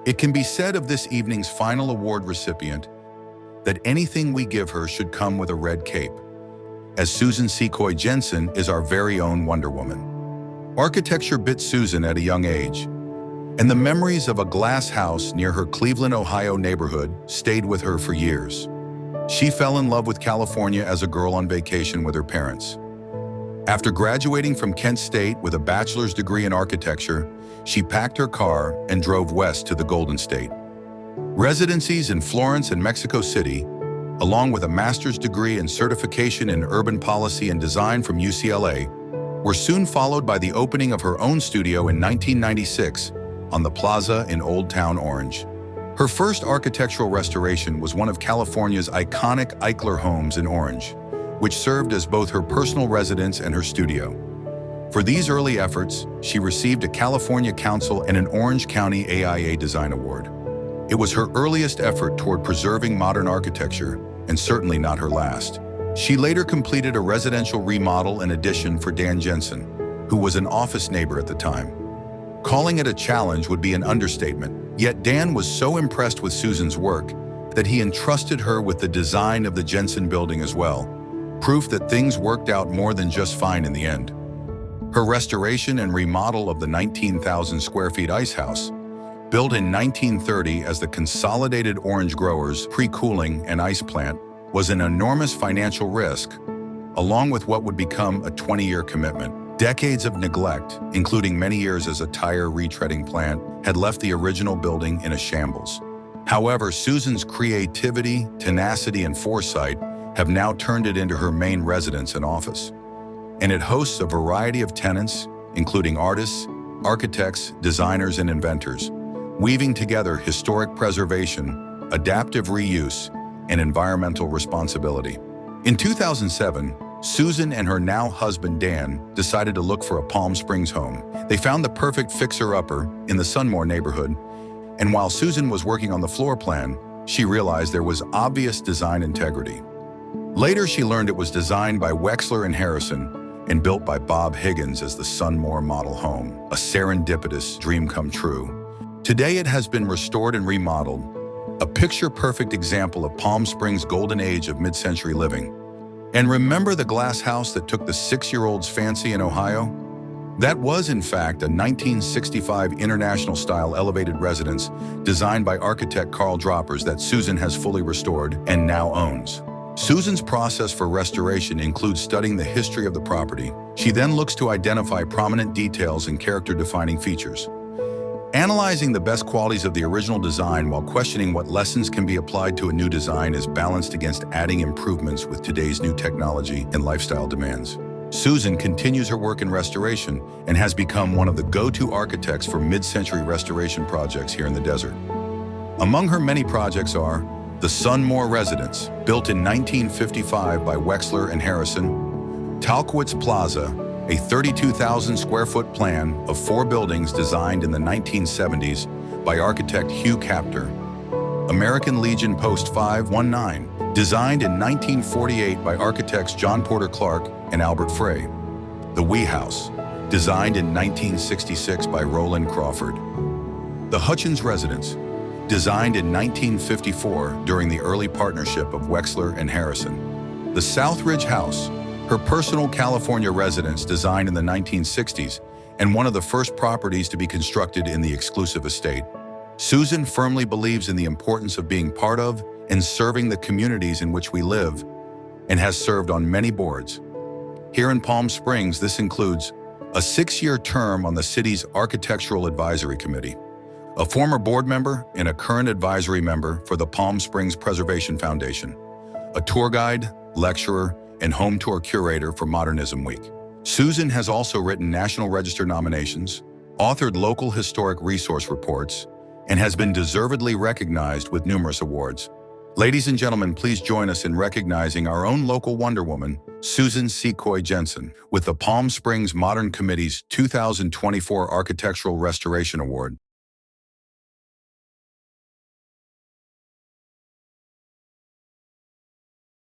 It can be said of this evening's final award recipient that anything we give her should come with a red cape, as Susan Secoy Jensen is our very own Wonder Woman. Architecture bit Susan at a young age, and the memories of a glass house near her Cleveland, Ohio neighborhood stayed with her for years. She fell in love with California as a girl on vacation with her parents. After graduating from Kent State with a bachelor's degree in architecture, she packed her car and drove west to the Golden State. Residencies in Florence and Mexico City, along with a master's degree and certification in urban policy and design from UCLA, were soon followed by the opening of her own studio in 1996 on the Plaza in Old Town Orange. Her first architectural restoration was one of California's iconic Eichler homes in Orange, which served as both her personal residence and her studio. For these early efforts, she received a California Council and an Orange County AIA Design Award. It was her earliest effort toward preserving modern architecture, and certainly not her last. She later completed a residential remodel and addition for Dan Jensen, who was an office neighbor at the time. Calling it a challenge would be an understatement, yet Dan was so impressed with Susan's work that he entrusted her with the design of the Jensen building as well, proof that things worked out more than just fine in the end. Her restoration and remodel of the 19,000 square feet ice house, built in 1930 as the Consolidated Orange Growers pre-cooling and ice plant, was an enormous financial risk, along with what would become a 20-year commitment. Decades of neglect, including many years as a tire retreading plant, had left the original building in a shambles. However, Susan's creativity, tenacity, and foresight have now turned it into her main residence and office. And it hosts a variety of tenants, including artists, architects, designers, and inventors, weaving together historic preservation, adaptive reuse, and environmental responsibility. In 2007, Susan and her now husband Dan decided to look for a Palm Springs home. They found the perfect fixer-upper in the Sunmore neighborhood, and while Susan was working on the floor plan, she realized there was obvious design integrity. Later, she learned it was designed by Wexler and Harrison and built by Bob Higgins as the Sunmore model home, a serendipitous dream come true. Today, it has been restored and remodeled, a picture-perfect example of Palm Springs' golden age of mid-century living. And remember the glass house that took the 6-year-old's fancy in Ohio? That was, in fact, a 1965 international-style elevated residence designed by architect Carl Droppers that Susan has fully restored and now owns. Susan's process for restoration includes studying the history of the property. She then looks to identify prominent details and character-defining features, analyzing the best qualities of the original design while questioning what lessons can be applied to a new design is balanced against adding improvements with today's new technology and lifestyle demands. Susan continues her work in restoration and has become one of the go-to architects for mid-century restoration projects here in the desert. Among her many projects are the Sunmore Residence, built in 1955 by Wexler and Harrison, Talkowitz Plaza, a 32,000 square foot plan of 4 buildings designed in the 1970s by architect Hugh Capter, American Legion Post 519, designed in 1948 by architects John Porter Clark and Albert Frey, the Wee House, designed in 1966 by Roland Crawford, the Hutchins Residence, designed in 1954 during the early partnership of Wexler and Harrison, the Southridge House, her personal California residence designed in the 1960s and one of the first properties to be constructed in the exclusive estate. Susan firmly believes in the importance of being part of and serving the communities in which we live and has served on many boards. Here in Palm Springs, this includes a 6-year term on the city's Architectural Advisory Committee, a former board member and a current advisory member for the Palm Springs Preservation Foundation, a tour guide, lecturer, and home tour curator for Modernism Week. Susan has also written National Register nominations, authored local historic resource reports, and has been deservedly recognized with numerous awards. Ladies and gentlemen, please join us in recognizing our own local Wonder Woman, Susan Secoy Jensen, with the Palm Springs Modern Committee's 2024 Architectural Restoration Award.